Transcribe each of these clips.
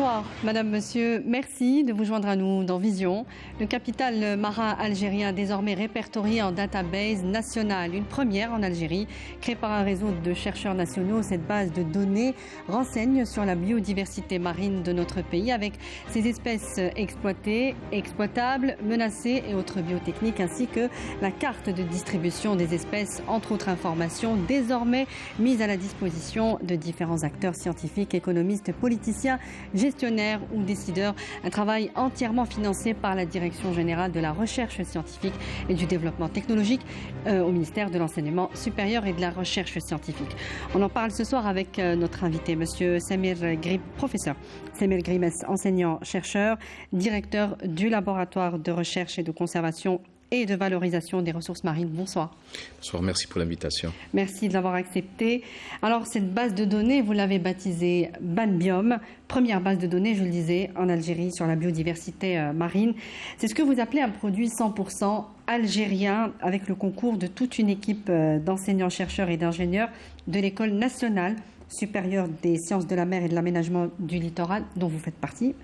Bonsoir, Madame, Monsieur. Merci de vous joindre à nous dans Vision. Le capital marin algérien désormais répertorié en database nationale. Une première en Algérie, créée par un réseau de chercheurs nationaux. Cette base de données renseigne sur la biodiversité marine de notre pays avec ses espèces exploitées, exploitables, menacées et autres biotechniques, ainsi que la carte de distribution des espèces, entre autres informations, désormais mise à la disposition de différents acteurs scientifiques, économistes, politiciens, gestionnaires ou décideurs. Un travail entièrement financé par la Direction générale de la recherche scientifique et du développement technologique au ministère de l'Enseignement supérieur et de la recherche scientifique. On en parle ce soir avec notre invité, Monsieur Samir Grib, professeur Samir Grimes, enseignant-chercheur, directeur du laboratoire de recherche et de conservation et de valorisation des ressources marines. Bonsoir. Bonsoir, merci pour l'invitation. Merci de l'avoir accepté. Alors, cette base de données, vous l'avez baptisée Banbiome, première base de données, je le disais, en Algérie sur la biodiversité marine. C'est ce que vous appelez un produit 100% algérien, avec le concours de toute une équipe d'enseignants-chercheurs et d'ingénieurs de l'École nationale supérieure des sciences de la mer et de l'aménagement du littoral, dont vous faites partie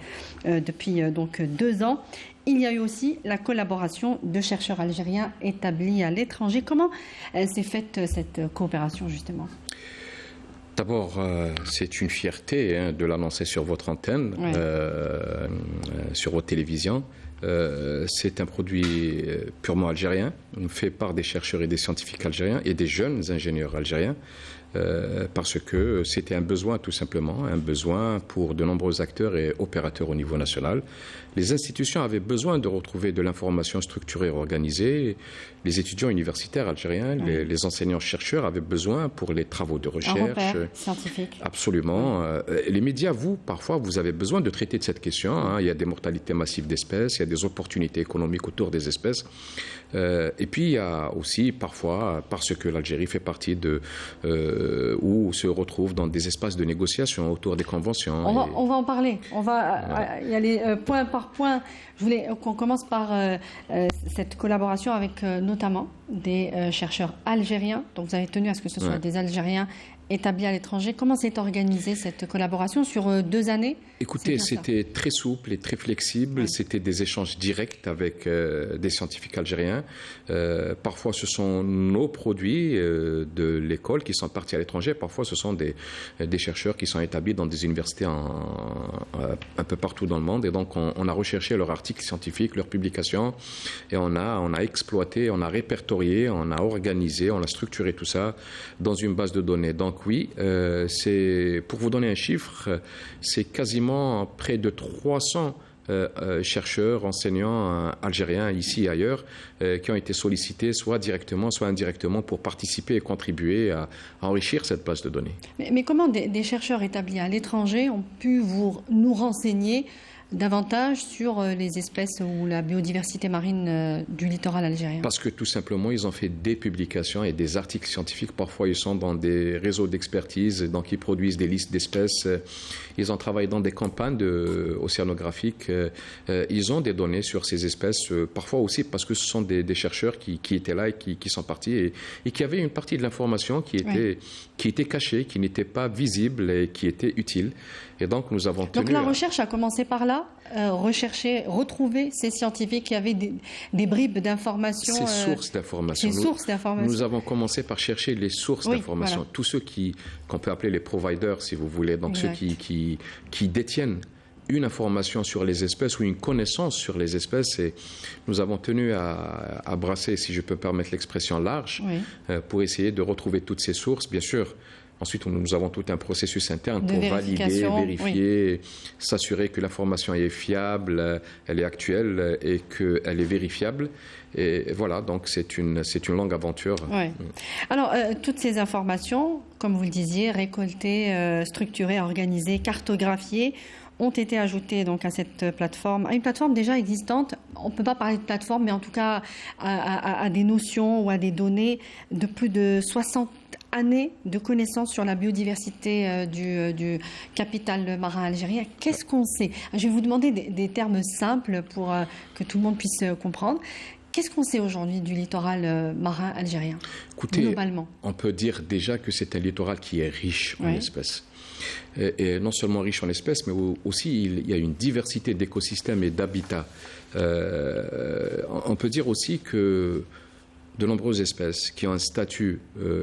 depuis donc 2 ans. Il y a eu aussi la collaboration de chercheurs algériens établis à l'étranger. Comment s'est faite cette coopération, justement ? D'abord, c'est une fierté de l'annoncer sur votre antenne, sur votre télévision. C'est un produit purement algérien, fait par des chercheurs et des scientifiques algériens et des jeunes ingénieurs algériens. Parce que c'était un besoin tout simplement, un besoin pour de nombreux acteurs et opérateurs au niveau national. Les institutions avaient besoin de retrouver de l'information structurée et organisée. Les étudiants universitaires algériens, les enseignants-chercheurs avaient besoin pour les travaux de recherche. Un repère scientifique. Absolument. Les médias, parfois, vous avez besoin de traiter de cette question. Il y a des mortalités massives d'espèces, il y a des opportunités économiques autour des espèces. Et puis, il y a aussi, parfois, parce que l'Algérie fait partie où se retrouvent dans des espaces de négociation autour des conventions. On va en parler. On va y aller point par point. Je voulais qu'on commence par cette collaboration avec notamment des chercheurs algériens. Donc vous avez tenu à ce que ce soit des Algériens établis à l'étranger. Comment s'est organisée cette collaboration sur 2 années ? Écoutez, c'était très souple et très flexible. C'était des échanges directs avec des scientifiques algériens. Parfois, ce sont nos produits de l'école qui sont partis à l'étranger. Parfois, ce sont des chercheurs qui sont établis dans des universités un peu partout dans le monde. Et donc, on a recherché leurs articles scientifiques, leurs publications, et on a exploité, on a répertorié, on a organisé, on a structuré tout ça dans une base de données. Donc oui, c'est, pour vous donner un chiffre, c'est quasiment près de 300 chercheurs, enseignants algériens ici et ailleurs qui ont été sollicités soit directement, soit indirectement pour participer et contribuer à enrichir cette base de données. Mais comment des chercheurs établis à l'étranger ont pu nous renseigner davantage sur les espèces ou la biodiversité marine du littoral algérien? Parce que tout simplement, ils ont fait des publications et des articles scientifiques. Parfois, ils sont dans des réseaux d'expertise, donc ils produisent des listes d'espèces. Ils ont travaillé dans des campagnes océanographiques. Ils ont des données sur ces espèces, parfois aussi parce que ce sont des chercheurs qui étaient là et qui sont partis et qui avaient une partie de l'information qui était cachée, qui n'était pas visible et qui était utile. Et donc, nous avons tenu... Donc la recherche a commencé par là, retrouver ces scientifiques qui avaient des bribes d'informations. Ces sources d'informations. Nous avons commencé par chercher les sources d'informations. Voilà. Tous ceux qu'on peut appeler les providers, si vous voulez, donc ceux qui détiennent une information sur les espèces ou une connaissance sur les espèces. Et nous avons tenu à brasser, si je peux permettre l'expression large, pour essayer de retrouver toutes ces sources, bien sûr. Ensuite, nous avons tout un processus interne pour valider, vérifier, s'assurer que l'information est fiable, elle est actuelle et qu'elle est vérifiable. Et voilà, donc c'est une longue aventure. Oui. Alors, toutes ces informations, comme vous le disiez, récoltées, structurées, organisées, cartographiées, ont été ajoutées donc à cette plateforme, à une plateforme déjà existante. On ne peut pas parler de plateforme, mais en tout cas à des notions ou à des données de plus de 60 années de connaissances sur la biodiversité du capital marin algérien. Qu'est-ce qu'on sait ? Je vais vous demander des termes simples pour que tout le monde puisse comprendre. qu'est-ce qu'on sait aujourd'hui du littoral marin algérien, écoutez, globalement? On peut dire déjà que c'est un littoral qui est riche en espèces. Et non seulement riche en espèces, mais aussi il y a une diversité d'écosystèmes et d'habitats. On peut dire aussi que de nombreuses espèces qui ont un statut,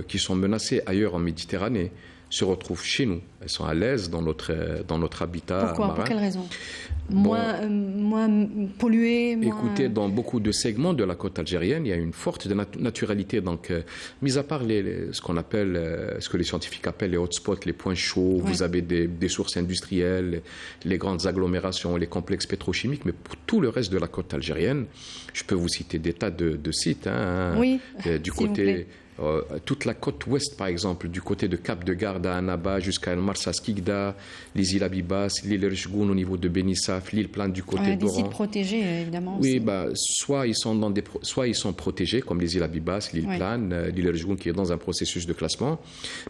qui sont menacées ailleurs en Méditerranée, se retrouvent chez nous. Elles sont à l'aise dans notre habitat Pourquoi? marin. Pour quelles raisons? Moins pollué, Écoutez, dans beaucoup de segments de la côte algérienne, il y a une forte naturalité. Donc, mis à part ce qu'on appelle, ce que les scientifiques appellent les hotspots, les points chauds, vous avez des sources industrielles, les grandes agglomérations, les complexes pétrochimiques, mais pour tout le reste de la côte algérienne, je peux vous citer des tas de sites. Du côté toute la côte ouest, par exemple, du côté de Cap de Garde à Annaba jusqu'à El Marsa Skikda, les îles Abibas, l'île Rchgoun au niveau de Benissaf, l'île Plane du côté d'Oran. Des sites protégés, évidemment. Oui, soit ils sont protégés, comme les îles Abibas, l'île Plane, l'île Rchgoun qui est dans un processus de classement.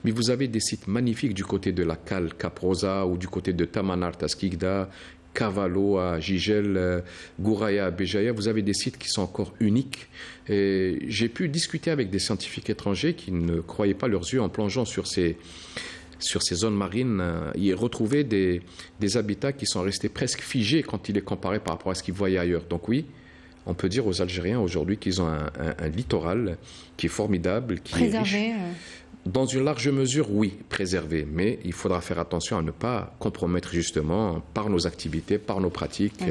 Mais vous avez des sites magnifiques du côté de la Cale, Cap Rosa, ou du côté de Tamanart à Skikda, Cavallo à Gigel, Gouraya à Béjaïa, vous avez des sites qui sont encore uniques. Et j'ai pu discuter avec des scientifiques étrangers qui ne croyaient pas leurs yeux en plongeant sur ces zones marines. Ils retrouvaient des habitats qui sont restés presque figés quand il est comparé par rapport à ce qu'ils voyaient ailleurs. Donc oui, on peut dire aux Algériens aujourd'hui qu'ils ont un littoral qui est formidable, qui est riche. Dans une large mesure, oui, préservé, mais il faudra faire attention à ne pas compromettre justement par nos activités, par nos pratiques,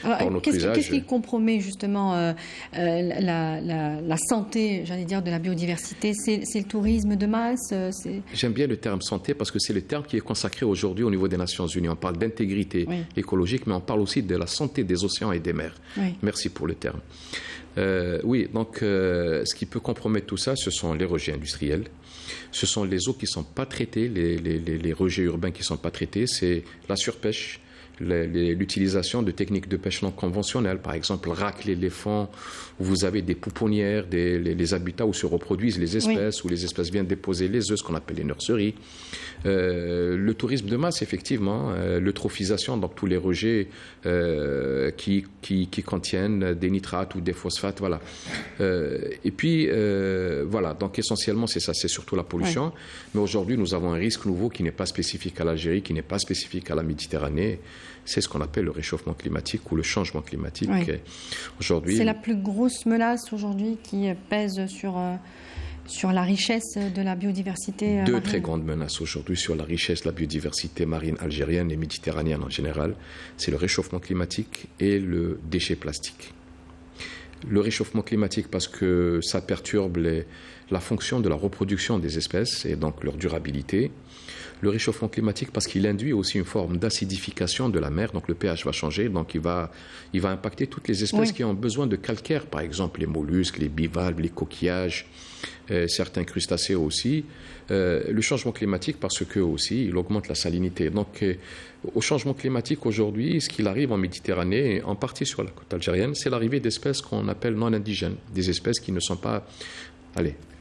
par notre usage. Qu'est-ce qui compromet justement la santé, j'allais dire, de la biodiversité? C'est le tourisme de masse? J'aime bien le terme santé parce que c'est le terme qui est consacré aujourd'hui au niveau des Nations Unies. On parle d'intégrité écologique, mais on parle aussi de la santé des océans et des mers. Merci pour le terme. Donc ce qui peut compromettre tout ça, ce sont les rejets industriels. Ce sont les eaux qui ne sont pas traitées, les rejets urbains qui ne sont pas traités, c'est la surpêche, l'utilisation de techniques de pêche non conventionnelles, par exemple racler les fonds, où vous avez des pouponnières, les habitats où se reproduisent les espèces, où les espèces viennent déposer les œufs, ce qu'on appelle les nurseries. Le tourisme de masse, effectivement, l'eutrophisation, donc tous les rejets qui contiennent des nitrates ou des phosphates, voilà. Et puis, voilà, donc essentiellement c'est ça, c'est surtout la pollution. Mais aujourd'hui, nous avons un risque nouveau qui n'est pas spécifique à l'Algérie, qui n'est pas spécifique à la Méditerranée. C'est ce qu'on appelle le réchauffement climatique ou le changement climatique. Aujourd'hui, c'est la plus grosse menace aujourd'hui qui pèse sur la richesse de la biodiversité marine. Deux très grandes menaces aujourd'hui sur la richesse de la biodiversité marine algérienne et méditerranéenne en général. C'est le réchauffement climatique et le déchet plastique. Le réchauffement climatique parce que ça perturbe la fonction de la reproduction des espèces et donc leur durabilité. Le réchauffement climatique parce qu'il induit aussi une forme d'acidification de la mer, donc le pH va changer, donc il va impacter toutes les espèces qui ont besoin de calcaire, par exemple les mollusques, les bivalves, les coquillages, certains crustacés aussi. Le changement climatique parce que aussi il augmente la salinité. Donc au changement climatique aujourd'hui, ce qu'il arrive en Méditerranée, en partie sur la côte algérienne, c'est l'arrivée d'espèces qu'on appelle non indigènes, des espèces qui ne sont pas,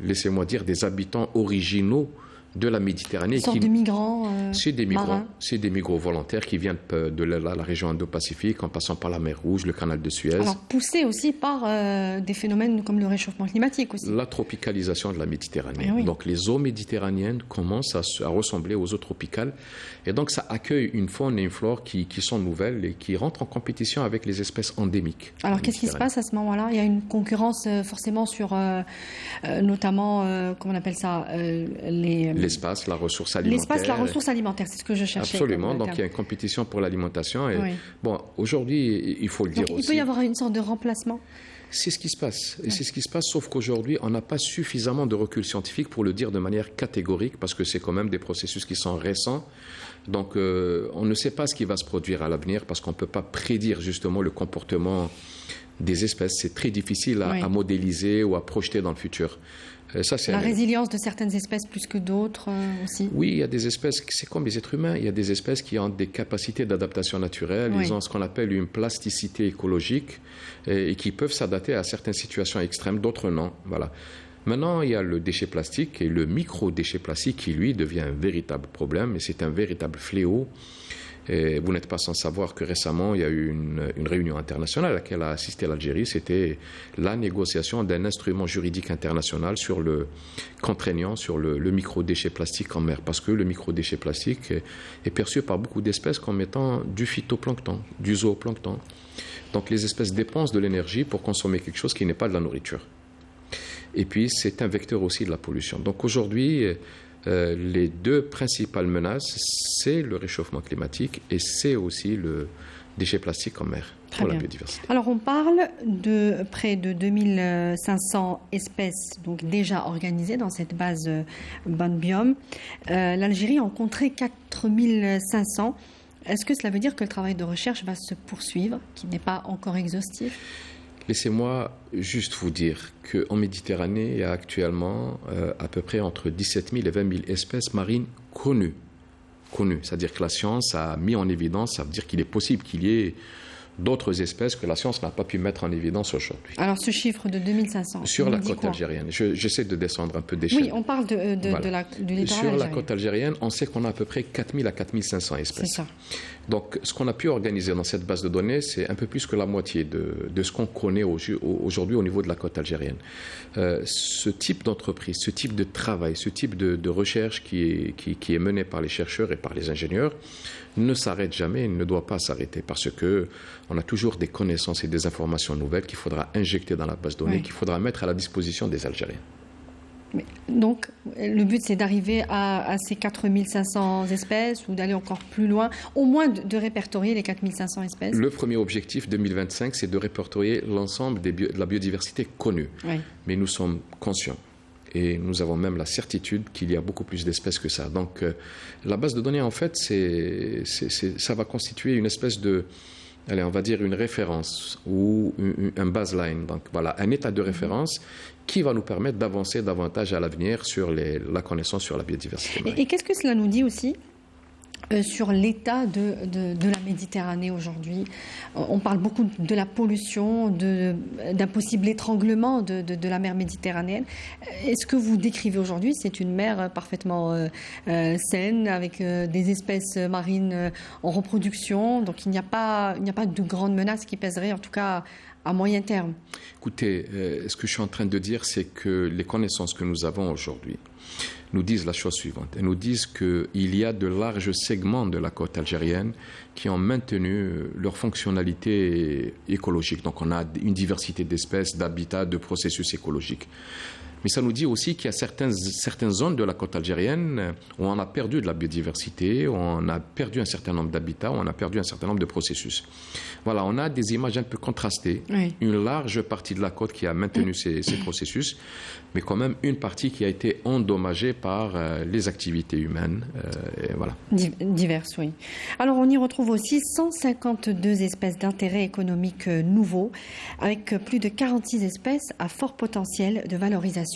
laissez-moi dire, des habitants originaux de la Méditerranée. Une sorte de migrants marins. C'est des migrants volontaires qui viennent de la région Indo-Pacifique en passant par la mer Rouge, le canal de Suez. Alors poussés aussi par des phénomènes comme le réchauffement climatique aussi. La tropicalisation de la Méditerranée. Donc les eaux méditerranéennes commencent à ressembler aux eaux tropicales et donc ça accueille une faune et une flore qui sont nouvelles et qui rentrent en compétition avec les espèces endémiques. Alors qu'est-ce qui se passe à ce moment-là? Il y a une concurrence forcément sur notamment, comment on appelle ça, l'espace, la ressource alimentaire. L'espace, la ressource alimentaire, c'est ce que je cherchais. Absolument, donc il y a une compétition pour l'alimentation. Et bon, aujourd'hui, il faut le dire aussi. Il peut y avoir une sorte de remplacement? C'est ce qui se passe. Et c'est ce qui se passe, sauf qu'aujourd'hui, on n'a pas suffisamment de recul scientifique pour le dire de manière catégorique, parce que c'est quand même des processus qui sont récents. Donc, on ne sait pas ce qui va se produire à l'avenir, parce qu'on ne peut pas prédire justement le comportement des espèces. C'est très difficile à modéliser ou à projeter dans le futur. Ça, la résilience de certaines espèces plus que d'autres aussi. Oui, il y a des espèces, c'est comme les êtres humains, il y a des espèces qui ont des capacités d'adaptation naturelle, ils ont ce qu'on appelle une plasticité écologique et qui peuvent s'adapter à certaines situations extrêmes, d'autres non. Voilà. Maintenant, il y a le déchet plastique et le micro-déchet plastique qui, lui, devient un véritable problème et c'est un véritable fléau Et vous n'êtes pas sans savoir que récemment, il y a eu une réunion internationale à laquelle a assisté l'Algérie. C'était la négociation d'un instrument juridique international contraignant sur le microdéchet plastique en mer. Parce que le microdéchet plastique est perçu par beaucoup d'espèces comme étant du phytoplancton, du zooplancton. Donc les espèces dépensent de l'énergie pour consommer quelque chose qui n'est pas de la nourriture. Et puis c'est un vecteur aussi de la pollution. Donc aujourd'hui, les deux principales menaces, c'est le réchauffement climatique et c'est aussi le déchet plastique en mer pour la biodiversité. Alors on parle de près de 2500 espèces donc déjà organisées dans cette base Bonbiome. L'Algérie a rencontré 4500. Est-ce que cela veut dire que le travail de recherche va se poursuivre, qui n'est pas encore exhaustif ? Laissez-moi juste vous dire qu'en Méditerranée, il y a actuellement à peu près entre 17 000 et 20 000 espèces marines connues. C'est-à-dire que la science a mis en évidence, ça veut dire qu'il est possible qu'il y ait d'autres espèces que la science n'a pas pu mettre en évidence aujourd'hui. Alors ce chiffre de 2500, sur la côte algérienne, j'essaie de descendre un peu d'échelle. Oui, on parle du littoral algérien. Sur la côte algérienne, on sait qu'on a à peu près 4000 à 4500 espèces. C'est ça. Donc ce qu'on a pu organiser dans cette base de données, c'est un peu plus que la moitié de ce qu'on connaît aujourd'hui au niveau de la côte algérienne. Ce type d'entreprise, ce type de travail, ce type de recherche qui est mené par les chercheurs et par les ingénieurs ne s'arrête jamais et ne doit pas s'arrêter parce qu'on a toujours des connaissances et des informations nouvelles qu'il faudra injecter dans la base de données, qu'il faudra mettre à la disposition des Algériens. Mais donc, le but, c'est d'arriver à ces 4500 espèces ou d'aller encore plus loin, au moins de répertorier les 4500 espèces. Le premier objectif 2025, c'est de répertorier l'ensemble de la biodiversité connue. Oui. Mais nous sommes conscients. Et nous avons même la certitude qu'il y a beaucoup plus d'espèces que ça. Donc, la base de données, en fait, ça va constituer une espèce de, on va dire une référence ou un baseline. Donc, voilà, un état de référence qui va nous permettre d'avancer davantage à l'avenir sur la connaissance sur la biodiversité. Et qu'est-ce que cela nous dit aussi sur l'état de la Méditerranée aujourd'hui? On parle beaucoup de la pollution, d'un possible étranglement de la mer Méditerranéenne. Est-ce que vous décrivez aujourd'hui, c'est une mer parfaitement saine, avec des espèces marines en reproduction, donc il n'y a pas de grandes menaces qui pèseraient, en tout cas à moyen terme? Écoutez, ce que je suis en train de dire, c'est que les connaissances que nous avons aujourd'hui nous disent la chose suivante. Elles nous disent qu'il y a de larges segments de la côte algérienne qui ont maintenu leur fonctionnalité écologique. Donc on a une diversité d'espèces, d'habitats, de processus écologiques. Mais ça nous dit aussi qu'il y a certaines zones de la côte algérienne où on a perdu de la biodiversité, où on a perdu un certain nombre d'habitats, où on a perdu un certain nombre de processus. Voilà, on a des images un peu contrastées. Oui. Une large partie de la côte qui a maintenu ces processus, mais quand même une partie qui a été endommagée par les activités humaines. Et voilà. Diverses, oui. Alors on y retrouve aussi 152 espèces d'intérêt économique nouveaux, avec plus de 46 espèces à fort potentiel de valorisation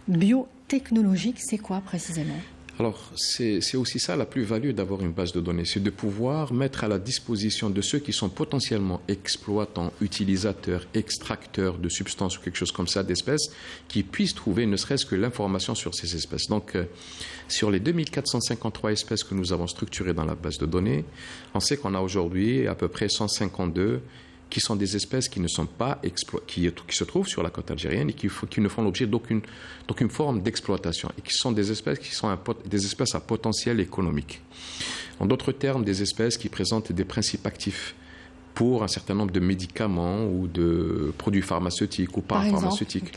biotechnologique. C'est quoi précisément ? Alors, c'est aussi ça la plus-value d'avoir une base de données, c'est de pouvoir mettre à la disposition de ceux qui sont potentiellement exploitants, utilisateurs, extracteurs de substances ou quelque chose comme ça d'espèces, qui puissent trouver ne serait-ce que l'information sur ces espèces. Donc, sur les 2453 espèces que nous avons structurées dans la base de données, on sait qu'on a aujourd'hui à peu près 152 qui sont des espèces qui ne sont pas qui se trouvent sur la côte algérienne et qui ne font l'objet d'aucune forme d'exploitation et qui sont des espèces qui sont des espèces à potentiel économique. En d'autres termes, des espèces qui présentent des principes actifs pour un certain nombre de médicaments ou de produits pharmaceutiques ou parapharmaceutiques.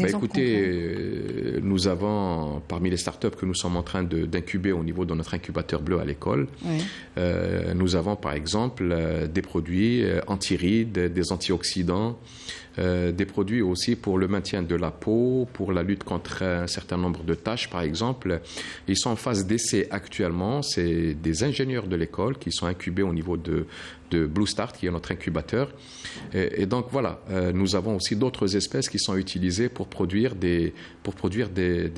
Écoutez, nous avons, parmi les startups que nous sommes en train d'incuber au niveau de notre incubateur bleu à l'école, nous avons par exemple des produits antirides, des antioxydants, des produits aussi pour le maintien de la peau, pour la lutte contre un certain nombre de taches par exemple. Ils sont en phase d'essai actuellement. C'est des ingénieurs de l'école qui sont incubés au niveau de Blue Start, qui est notre incubateur. Et donc voilà, nous avons aussi d'autres espèces qui sont utilisées pour produire des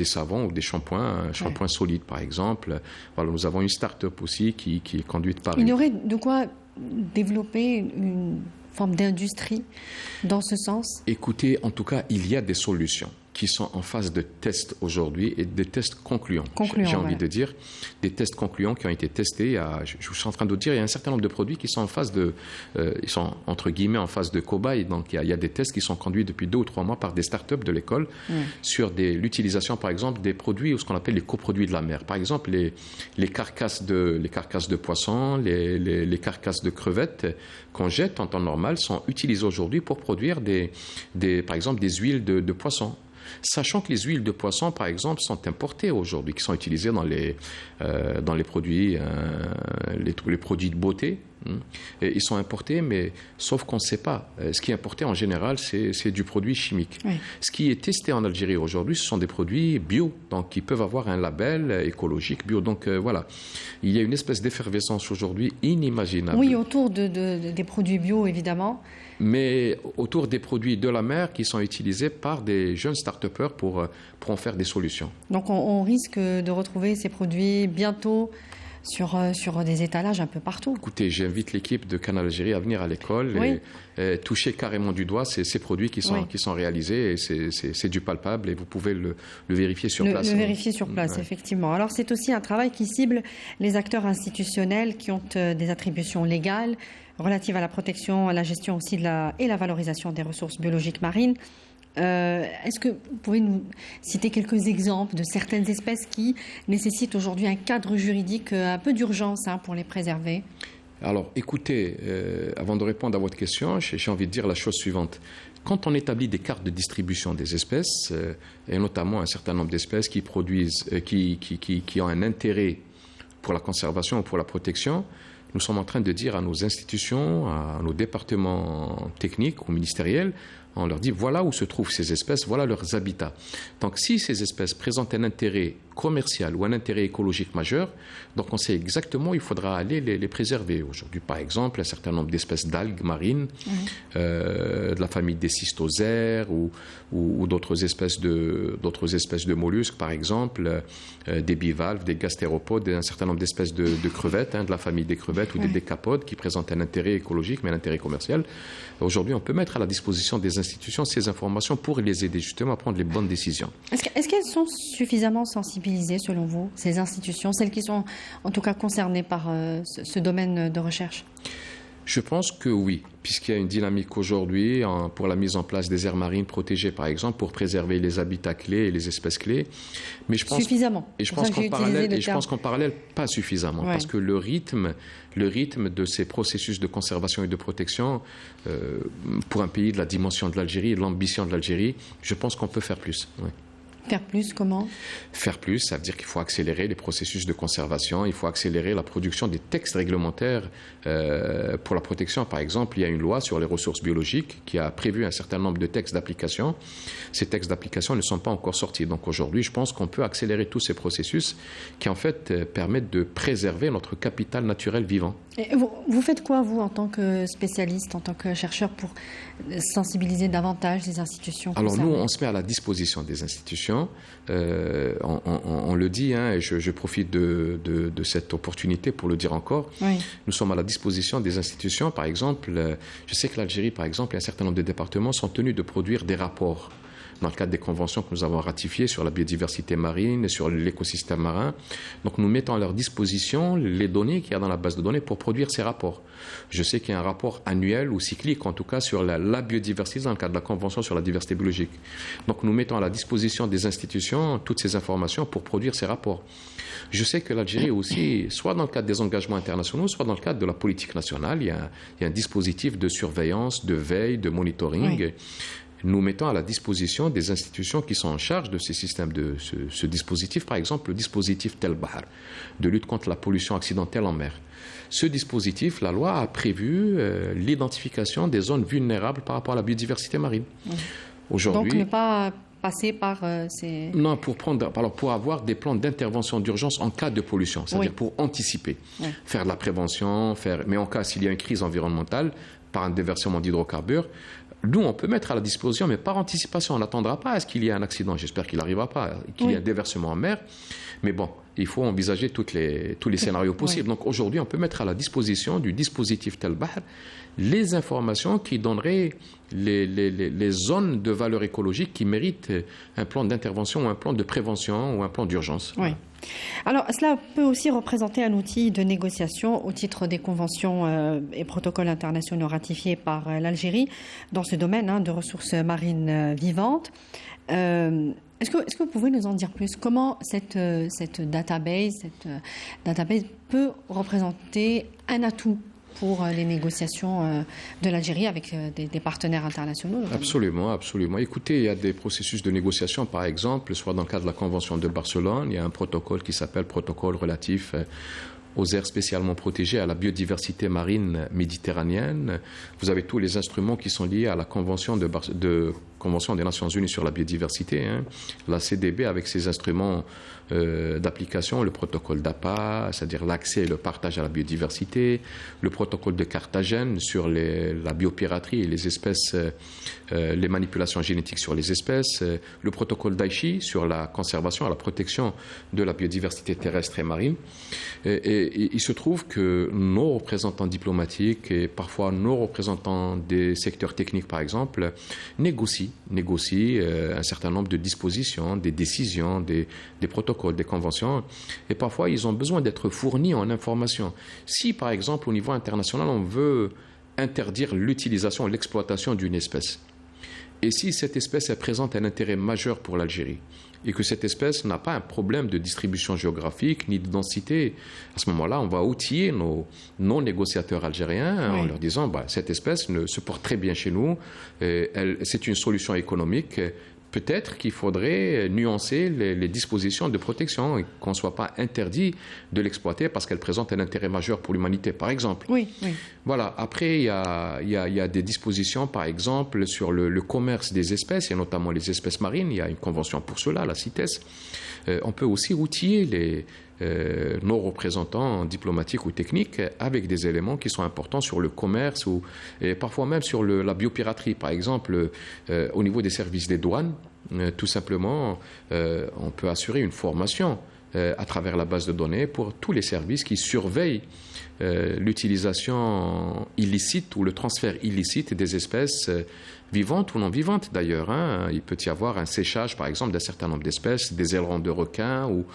savons ou des shampoings, un shampoing solide par exemple. Voilà, nous avons une start-up aussi qui est conduite par... Il y aurait de quoi développer une forme d'industrie dans ce sens? Écoutez, en tout cas, il y a des solutions qui sont en phase de tests aujourd'hui et des tests concluants. J'ai envie de dire, des tests concluants qui ont été testés. Je suis en train de vous dire, il y a un certain nombre de produits qui sont en phase ils sont entre guillemets en phase de cobaye. Donc il y a des tests qui sont conduits depuis 2 ou 3 mois par des startups de l'école sur l'utilisation, par exemple, des produits ou ce qu'on appelle les coproduits de la mer. Par exemple, les carcasses de poissons, les carcasses de crevettes qu'on jette en temps normal sont utilisées aujourd'hui pour produire par exemple des huiles de poisson. Sachant que les huiles de poisson, par exemple, sont importées aujourd'hui, qui sont utilisées dans les produits, les produits de beauté. Et ils sont importés, mais sauf qu'on ne sait pas. Ce qui est importé en général, c'est du produit chimique. Oui. Ce qui est testé en Algérie aujourd'hui, ce sont des produits bio, donc qui peuvent avoir un label écologique bio. Donc voilà, il y a une espèce d'effervescence aujourd'hui inimaginable. Oui, autour des produits bio, évidemment. Mais autour des produits de la mer qui sont utilisés par des jeunes start-upers pour en faire des solutions. Donc on risque de retrouver ces produits bientôt sur des étalages un peu partout. Écoutez, j'invite l'équipe de Canal Algérie à venir à l'école et toucher carrément du doigt ces produits qui sont réalisés. Et c'est du palpable et vous pouvez le vérifier sur place. Le vérifier sur place, effectivement. Alors c'est aussi un travail qui cible les acteurs institutionnels qui ont des attributions légales relatives à la protection, à la gestion aussi et la valorisation des ressources biologiques marines. Est-ce que vous pouvez nous citer quelques exemples de certaines espèces qui nécessitent aujourd'hui un cadre juridique un peu d'urgence pour les préserver ? Alors, écoutez, avant de répondre à votre question, j'ai envie de dire la chose suivante. Quand on établit des cartes de distribution des espèces, et notamment un certain nombre d'espèces qui produisent, qui ont un intérêt pour la conservation ou pour la protection, nous sommes en train de dire à nos institutions, à nos départements techniques ou ministériels, on leur dit voilà où se trouvent ces espèces, voilà leurs habitats. Donc si ces espèces présentent un intérêt commercial ou un intérêt écologique majeur, donc on sait exactement où il faudra aller les préserver. Aujourd'hui, par exemple, un certain nombre d'espèces d'algues marines, de la famille des cystosaires ou d'autres espèces de mollusques, par exemple, des bivalves, des gastéropodes, un certain nombre d'espèces de crevettes, de la famille des crevettes ou des décapodes qui présentent un intérêt écologique mais un intérêt commercial. Aujourd'hui, on peut mettre à la disposition des institutions ces informations pour les aider justement à prendre les bonnes décisions. Est-ce qu'elles sont suffisamment sensibilisées selon vous, ces institutions, celles qui sont en tout cas concernées par ce domaine de recherche ? Je pense que oui, puisqu'il y a une dynamique aujourd'hui pour la mise en place des aires marines protégées, par exemple, pour préserver les habitats clés et les espèces clés. Mais je pense, suffisamment. Et je pense qu'en parallèle, pas suffisamment, parce que le rythme de ces processus de conservation et de protection, pour un pays de la dimension de l'Algérie, de l'ambition de l'Algérie, je pense qu'on peut faire plus. Oui. Faire plus, comment ? Faire plus, ça veut dire qu'il faut accélérer les processus de conservation, il faut accélérer la production des textes réglementaires pour la protection. Par exemple, il y a une loi sur les ressources biologiques qui a prévu un certain nombre de textes d'application. Ces textes d'application ne sont pas encore sortis. Donc aujourd'hui, je pense qu'on peut accélérer tous ces processus qui en fait permettent de préserver notre capital naturel vivant. Et vous faites quoi, vous, en tant que spécialiste, en tant que chercheur, pour sensibiliser davantage les institutions ? Alors nous, on se met à la disposition des institutions. On le dit, et je profite de cette opportunité pour le dire encore. Oui. Nous sommes à la disposition des institutions. Par exemple, je sais que l'Algérie, par exemple, et un certain nombre de départements sont tenus de produire des rapports dans le cadre des conventions que nous avons ratifiées sur la biodiversité marine et sur l'écosystème marin. Donc nous mettons à leur disposition les données qu'il y a dans la base de données pour produire ces rapports. Je sais qu'il y a un rapport annuel ou cyclique, en tout cas, sur la biodiversité dans le cadre de la convention sur la diversité biologique. Donc nous mettons à la disposition des institutions toutes ces informations pour produire ces rapports. Je sais que l'Algérie aussi, soit dans le cadre des engagements internationaux, soit dans le cadre de la politique nationale, il y a un dispositif de surveillance, de veille, de monitoring. Oui. Nous mettons à la disposition des institutions qui sont en charge de ces systèmes, de ce dispositif, par exemple le dispositif Tel Bahar, de lutte contre la pollution accidentelle en mer. Ce dispositif, la loi a prévu l'identification des zones vulnérables par rapport à la biodiversité marine. Aujourd'hui, donc ne pas passer par ces... Non, pour avoir des plans d'intervention d'urgence en cas de pollution, c'est-à-dire pour anticiper, faire de la prévention, mais en cas s'il y a une crise environnementale, par un déversement d'hydrocarbures, nous, on peut mettre à la disposition, mais par anticipation. On n'attendra pas à ce qu'il y ait un accident. J'espère qu'il n'arrivera pas, qu'il y ait un déversement en mer. Mais bon, il faut envisager tous les scénarios possibles. Donc aujourd'hui, on peut mettre à la disposition du dispositif Tel Bahr les informations qui donneraient les zones de valeur écologique qui méritent un plan d'intervention ou un plan de prévention ou un plan d'urgence. Oui. Alors, cela peut aussi représenter un outil de négociation au titre des conventions et protocoles internationaux ratifiés par l'Algérie dans ce domaine de ressources marines vivantes. Est-ce que vous pouvez nous en dire plus? Comment cette database peut représenter un atout pour les négociations de l'Algérie avec des partenaires internationaux notamment? Absolument, absolument. Écoutez, il y a des processus de négociation, par exemple, soit dans le cadre de la Convention de Barcelone, il y a un protocole qui s'appelle protocole relatif aux aires spécialement protégées, à la biodiversité marine méditerranéenne. Vous avez tous les instruments qui sont liés à la Convention Convention des Nations Unies sur la biodiversité, la CDB avec ses instruments d'application, le protocole d'APA, c'est-à-dire l'accès et le partage à la biodiversité, le protocole de Carthagène sur la biopiraterie et les espèces, les manipulations génétiques sur les espèces, le protocole d'Aichi sur la conservation et la protection de la biodiversité terrestre et marine. Et il se trouve que nos représentants diplomatiques et parfois nos représentants des secteurs techniques, par exemple, négocient un certain nombre de dispositions, des décisions, des protocoles, des conventions, et parfois ils ont besoin d'être fournis en informations. Si, par exemple, au niveau international, on veut interdire l'utilisation et l'exploitation d'une espèce, et si cette espèce présente un intérêt majeur pour l'Algérie, et que cette espèce n'a pas un problème de distribution géographique ni de densité, à ce moment-là, on va outiller nos négociateurs algériens en leur disant cette espèce se porte très bien chez nous, c'est une solution économique. Peut-être qu'il faudrait nuancer les dispositions de protection et qu'on ne soit pas interdit de l'exploiter parce qu'elle présente un intérêt majeur pour l'humanité, par exemple. Oui. Voilà. Après, il y a des dispositions, par exemple, sur le commerce des espèces, et notamment les espèces marines. Il y a une convention pour cela, la CITES. On peut aussi outiller nos représentants diplomatiques ou techniques avec des éléments qui sont importants sur le commerce et parfois même sur la biopiraterie. Par exemple, au niveau des services des douanes, tout simplement, on peut assurer une formation à travers la base de données pour tous les services qui surveillent l'utilisation illicite ou le transfert illicite des espèces vivantes ou non vivantes d'ailleurs. Il peut y avoir un séchage, par exemple, d'un certain nombre d'espèces, des ailerons de requins ou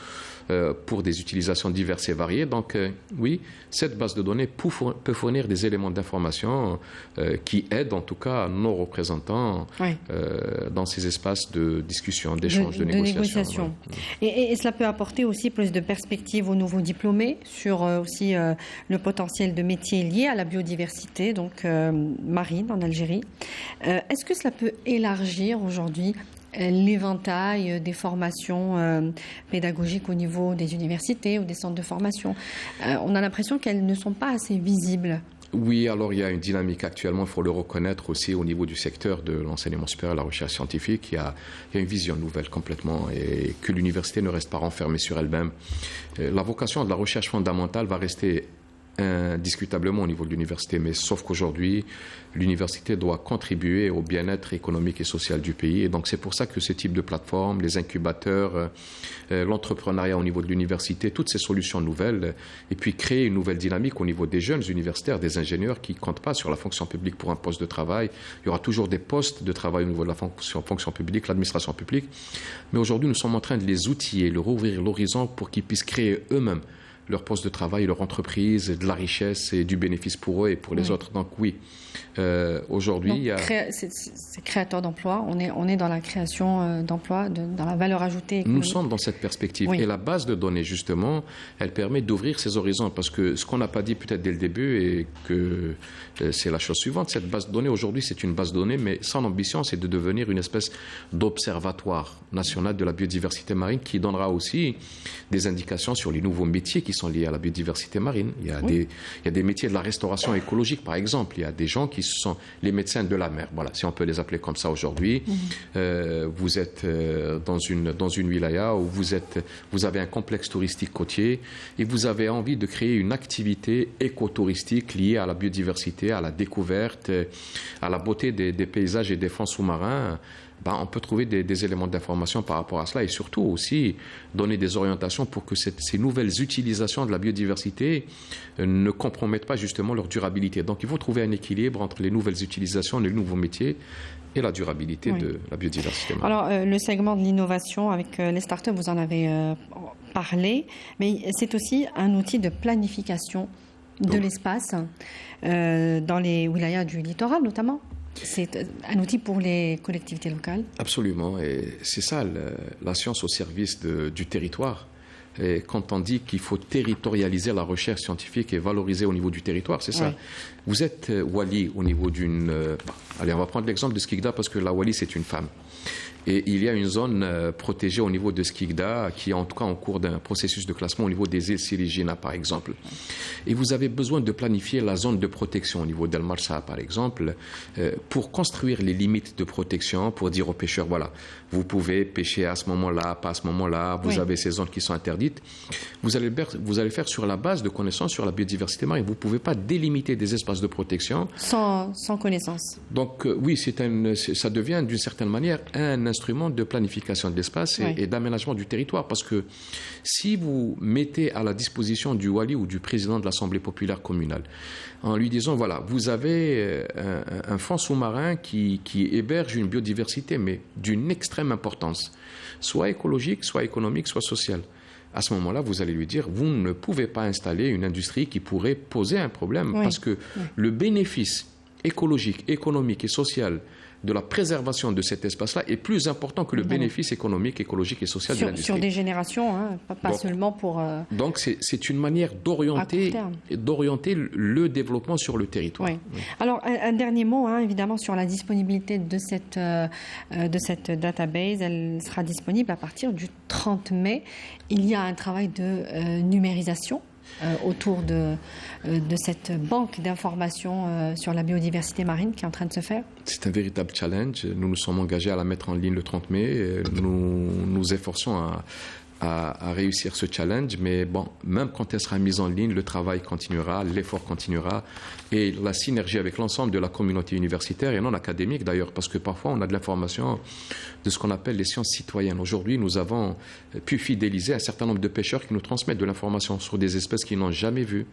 pour des utilisations diverses et variées. Donc oui, cette base de données peut fournir des éléments d'information qui aident en tout cas nos représentants dans ces espaces de discussion, d'échange, de négociation. Et cela peut apporter aussi plus de perspectives aux nouveaux diplômés sur aussi le potentiel de métiers liés à la biodiversité, donc marine en Algérie. Est-ce que cela peut élargir aujourd'hui l'éventail des formations pédagogiques au niveau des universités ou des centres de formation? On a l'impression qu'elles ne sont pas assez visibles. Oui, alors il y a une dynamique actuellement, il faut le reconnaître aussi au niveau du secteur de l'enseignement supérieur et de la recherche scientifique. Il y a une vision nouvelle complètement et que l'université ne reste pas renfermée sur elle-même. La vocation de la recherche fondamentale va rester indiscutablement au niveau de l'université, mais sauf qu'aujourd'hui, l'université doit contribuer au bien-être économique et social du pays. Et donc c'est pour ça que ce type de plateforme, les incubateurs, l'entrepreneuriat au niveau de l'université, toutes ces solutions nouvelles, et puis créer une nouvelle dynamique au niveau des jeunes universitaires, des ingénieurs qui ne comptent pas sur la fonction publique pour un poste de travail. Il y aura toujours des postes de travail au niveau de la fonction publique, l'administration publique. Mais aujourd'hui, nous sommes en train de les outiller, leur ouvrir l'horizon pour qu'ils puissent créer eux-mêmes leur poste de travail, leur entreprise, de la richesse et du bénéfice pour eux et pour les autres. Donc oui, aujourd'hui, il y a... C'est créateur d'emplois, on est dans la création d'emplois, dans la valeur ajoutée économique. Nous sommes dans cette perspective. Et la base de données, justement, elle permet d'ouvrir ces horizons. Parce que ce qu'on n'a pas dit peut-être dès le début, et que c'est la chose suivante, cette base de données, aujourd'hui, c'est une base de données, mais son ambition, c'est de devenir une espèce d'observatoire national de la biodiversité marine qui donnera aussi des indications sur les nouveaux métiers qui sont liés à la biodiversité marine. Il y a des métiers de la restauration écologique, par exemple. Il y a des gens qui sont les médecins de la mer. Voilà, si on peut les appeler comme ça aujourd'hui. Vous êtes dans une wilaya où vous avez un complexe touristique côtier et vous avez envie de créer une activité écotouristique liée à la biodiversité, à la découverte, à la beauté des paysages et des fonds sous-marins. On peut trouver des éléments d'information par rapport à cela et surtout aussi donner des orientations pour que ces nouvelles utilisations de la biodiversité ne compromettent pas justement leur durabilité. Donc il faut trouver un équilibre entre les nouvelles utilisations, les nouveaux métiers et la durabilité de la biodiversité. Alors le segment de l'innovation avec les startups, vous en avez parlé, mais c'est aussi un outil de planification de l'espace dans les wilayas du littoral notamment. C'est un outil pour les collectivités locales. Absolument, et c'est ça la science au service du territoire. Et quand on dit qu'il faut territorialiser la recherche scientifique et valoriser au niveau du territoire, c'est ça. Vous êtes wali au niveau d'une... allez, on va prendre l'exemple de Skikda parce que la wali, c'est une femme. Et il y a une zone protégée au niveau de Skikda qui est en tout cas en cours d'un processus de classement au niveau des îles Siligina, par exemple. Et vous avez besoin de planifier la zone de protection au niveau d'El Marsa, par exemple, pour construire les limites de protection, pour dire aux pêcheurs, voilà, vous pouvez pêcher à ce moment-là, pas à ce moment-là, vous avez ces zones qui sont interdites. Vous allez faire sur la base de connaissances sur la biodiversité marine. Vous ne pouvez pas délimiter des espaces de protection. Sans connaissance. Donc oui, ça devient d'une certaine manière un instrument de planification de l'espace et d'aménagement du territoire. Parce que si vous mettez à la disposition du wali ou du président de l'Assemblée populaire communale, en lui disant, voilà, vous avez un fond sous-marin qui héberge une biodiversité, mais d'une extrême importance, soit écologique, soit économique, soit sociale. À ce moment-là, vous allez lui dire, vous ne pouvez pas installer une industrie qui pourrait poser un problème, parce que le bénéfice écologique, économique et social de la préservation de cet espace-là est plus important que le bénéfice économique, écologique et social de l'industrie. Sur des générations, hein, pas seulement pour... Donc c'est une manière d'orienter le développement sur le territoire. Alors un dernier mot, évidemment, sur la disponibilité de cette database. Elle sera disponible à partir du 30 mai. Il y a un travail de numérisation autour de cette banque d'informations sur la biodiversité marine qui est en train de se faire? C'est un véritable challenge. Nous nous sommes engagés à la mettre en ligne le 30 mai. Nous nous efforçons à réussir ce challenge, mais bon, même quand elle sera mise en ligne, le travail continuera, l'effort continuera et la synergie avec l'ensemble de la communauté universitaire et non académique d'ailleurs, parce que parfois on a de l'information de ce qu'on appelle les sciences citoyennes. Aujourd'hui, nous avons pu fidéliser un certain nombre de pêcheurs qui nous transmettent de l'information sur des espèces qu'ils n'ont jamais vues,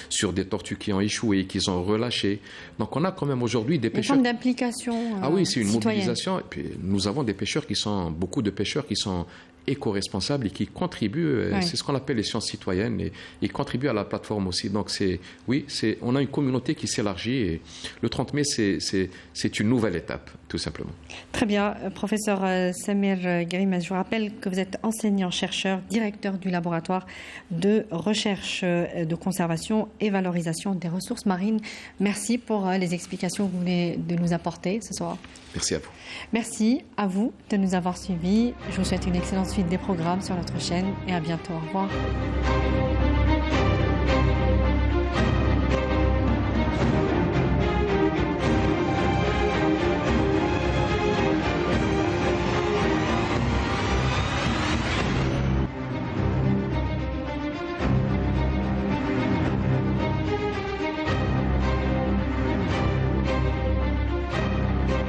sur des tortues qui ont échoué, qu'ils ont relâchées. Donc on a quand même aujourd'hui des pêcheurs... Une forme d'implication oui, c'est une citoyenne. Mobilisation. Et puis, nous avons beaucoup de pêcheurs qui sont éco-responsables et qui contribuent, c'est ce qu'on appelle les sciences citoyennes, et ils contribuent à la plateforme aussi. Donc on a une communauté qui s'élargit et le 30 mai, c'est une nouvelle étape, tout simplement. Très bien. Professeur Samir Guerimes, je vous rappelle que vous êtes enseignant-chercheur, directeur du laboratoire de recherche de conservation et valorisation des ressources marines. Merci pour les explications que vous venez de nous apporter ce soir. Merci à vous. Merci à vous de nous avoir suivis. Je vous souhaite une excellente suite des programmes sur notre chaîne et à bientôt. Au revoir.